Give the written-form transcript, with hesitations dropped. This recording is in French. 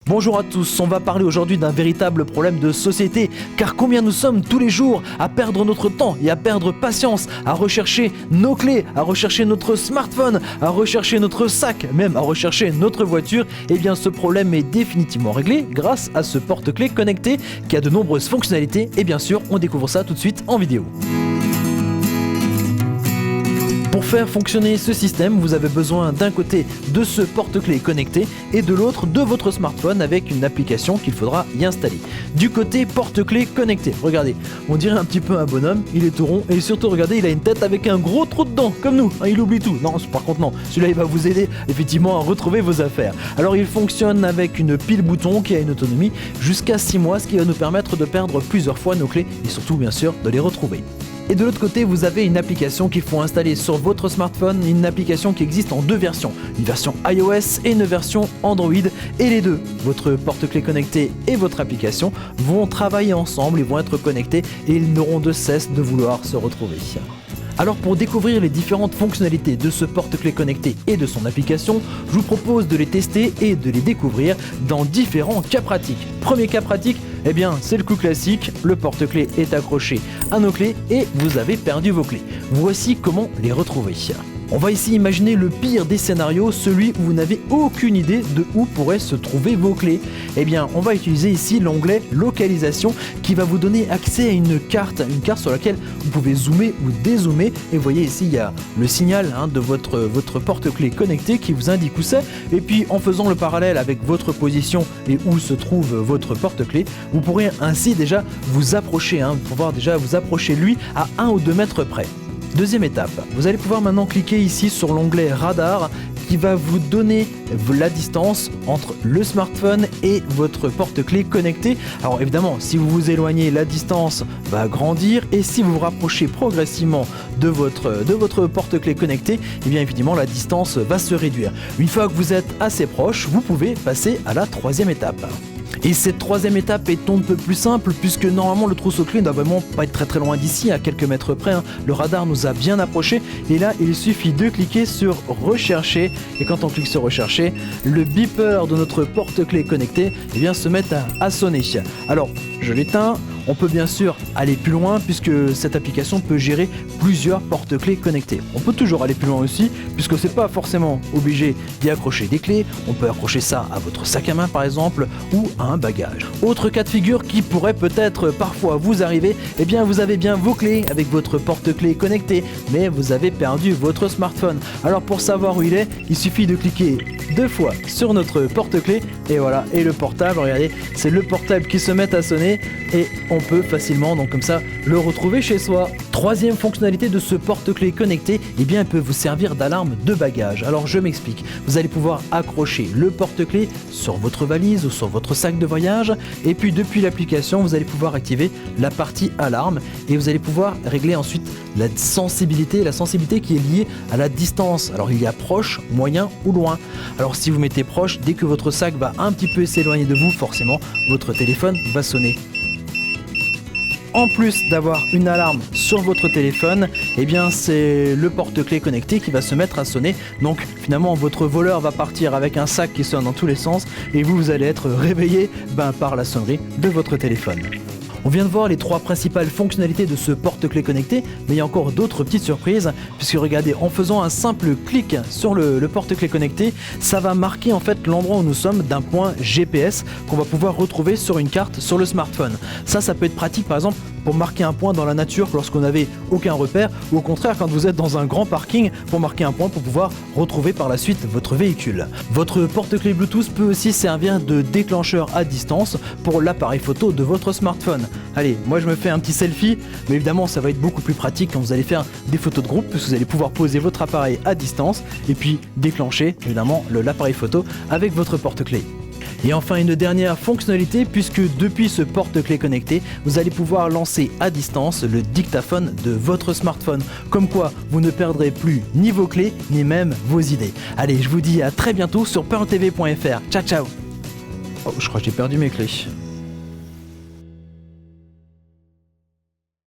Bonjour à tous, on va parler aujourd'hui d'un véritable problème de société, car combien nous sommes tous les jours à perdre notre temps et à perdre patience, à rechercher nos clés, à rechercher notre smartphone, à rechercher notre sac, même à rechercher notre voiture. Eh bien ce problème est définitivement réglé grâce à ce porte-clés connecté qui a de nombreuses fonctionnalités et bien sûr on découvre ça tout de suite en vidéo. Pour faire fonctionner ce système, vous avez besoin d'un côté de ce porte-clés connecté et de l'autre de votre smartphone avec une application qu'il faudra y installer. Du côté porte-clés connecté, regardez, on dirait un petit peu un bonhomme, il est tout rond et surtout regardez, il a une tête avec un gros trou dedans, comme nous, il oublie tout. Non, par contre non, celui-là il va vous aider effectivement à retrouver vos affaires. Alors il fonctionne avec une pile bouton qui a une autonomie jusqu'à 6 mois, ce qui va nous permettre de perdre plusieurs fois nos clés et surtout bien sûr de les retrouver. Et de l'autre côté, vous avez une application qu'il faut installer sur votre smartphone, une application qui existe en deux versions, une version iOS et une version Android, et les deux, votre porte-clés connecté et votre application, vont travailler ensemble, ils vont être connectés et ils n'auront de cesse de vouloir se retrouver. Alors pour découvrir les différentes fonctionnalités de ce porte-clés connecté et de son application, je vous propose de les tester et de les découvrir dans différents cas pratiques. Premier cas pratique, eh bien c'est le coup classique, le porte-clés est accroché à nos clés et vous avez perdu vos clés. Voici comment les retrouver. On va ici imaginer le pire des scénarios, celui où vous n'avez aucune idée de où pourraient se trouver vos clés. Eh bien, on va utiliser ici l'onglet localisation qui va vous donner accès à une carte sur laquelle vous pouvez zoomer ou dézoomer. Et vous voyez ici, il y a le signal de votre porte-clés connecté qui vous indique où c'est. Et puis, en faisant le parallèle avec votre position et où se trouve votre porte-clés, vous pourrez ainsi déjà vous approcher, pouvoir déjà vous approcher lui à 1 ou 2 mètres près. Deuxième étape, vous allez pouvoir maintenant cliquer ici sur l'onglet radar qui va vous donner la distance entre le smartphone et votre porte-clés connecté. Alors évidemment, si vous vous éloignez, la distance va grandir et si vous vous rapprochez progressivement de votre porte-clés connecté, eh bien évidemment la distance va se réduire. Une fois que vous êtes assez proche, vous pouvez passer à la troisième étape. Et cette troisième étape est on ne peut plus simple puisque normalement le trousseau-clés ne doit vraiment pas être très loin d'ici, à quelques mètres près. Le radar nous a bien approché et là il suffit de cliquer sur rechercher et quand on clique sur rechercher, le beeper de notre porte-clés connecté se met à sonner. Alors je l'éteins. On peut bien sûr aller plus loin puisque cette application peut gérer plusieurs porte-clés connectés. On peut toujours aller plus loin aussi puisque c'est pas forcément obligé d'y accrocher des clés. On peut accrocher ça à votre sac à main par exemple ou à un bagage. Autre cas de figure qui pourrait peut-être parfois vous arriver, eh bien vous avez bien vos clés avec votre porte-clés connecté mais vous avez perdu votre smartphone. Alors pour savoir où il est, il suffit de cliquer 2 fois sur notre porte-clés et voilà, et le portable, regardez, c'est le portable qui se met à sonner et on peut facilement donc comme ça le retrouver chez soi. Troisième fonctionnalité de ce porte-clés connecté, eh bien elle peut vous servir d'alarme de bagage. Alors je m'explique, vous allez pouvoir accrocher le porte-clés sur votre valise ou sur votre sac de voyage et puis depuis l'application vous allez pouvoir activer la partie alarme et vous allez pouvoir régler ensuite la sensibilité qui est liée à la distance. Alors il y a proche, moyen ou loin. Alors si vous mettez proche, dès que votre sac va un petit peu s'éloigner de vous, forcément votre téléphone va sonner. En plus d'avoir une alarme sur votre téléphone, eh bien c'est le porte-clés connecté qui va se mettre à sonner. Donc finalement votre voleur va partir avec un sac qui sonne dans tous les sens et vous allez être réveillé par la sonnerie de votre téléphone. On vient de voir les 3 principales fonctionnalités de ce porte-clés connecté, mais il y a encore d'autres petites surprises, puisque regardez, en faisant un simple clic sur le porte-clés connecté, ça va marquer en fait l'endroit où nous sommes d'un point GPS qu'on va pouvoir retrouver sur une carte sur le smartphone. Ça peut être pratique par exemple pour marquer un point dans la nature lorsqu'on n'avait aucun repère, ou au contraire quand vous êtes dans un grand parking pour marquer un point pour pouvoir retrouver par la suite votre véhicule. Votre porte-clés Bluetooth peut aussi servir de déclencheur à distance pour l'appareil photo de votre smartphone. Allez, moi je me fais un petit selfie, mais évidemment ça va être beaucoup plus pratique quand vous allez faire des photos de groupe, parce que vous allez pouvoir poser votre appareil à distance et puis déclencher évidemment l'appareil photo avec votre porte-clés. Et enfin une dernière fonctionnalité, puisque depuis ce porte-clés connecté, vous allez pouvoir lancer à distance le dictaphone de votre smartphone. Comme quoi, vous ne perdrez plus ni vos clés, ni même vos idées. Allez, je vous dis à très bientôt sur pearltv.fr. Ciao ciao. Oh, je crois que j'ai perdu mes clés.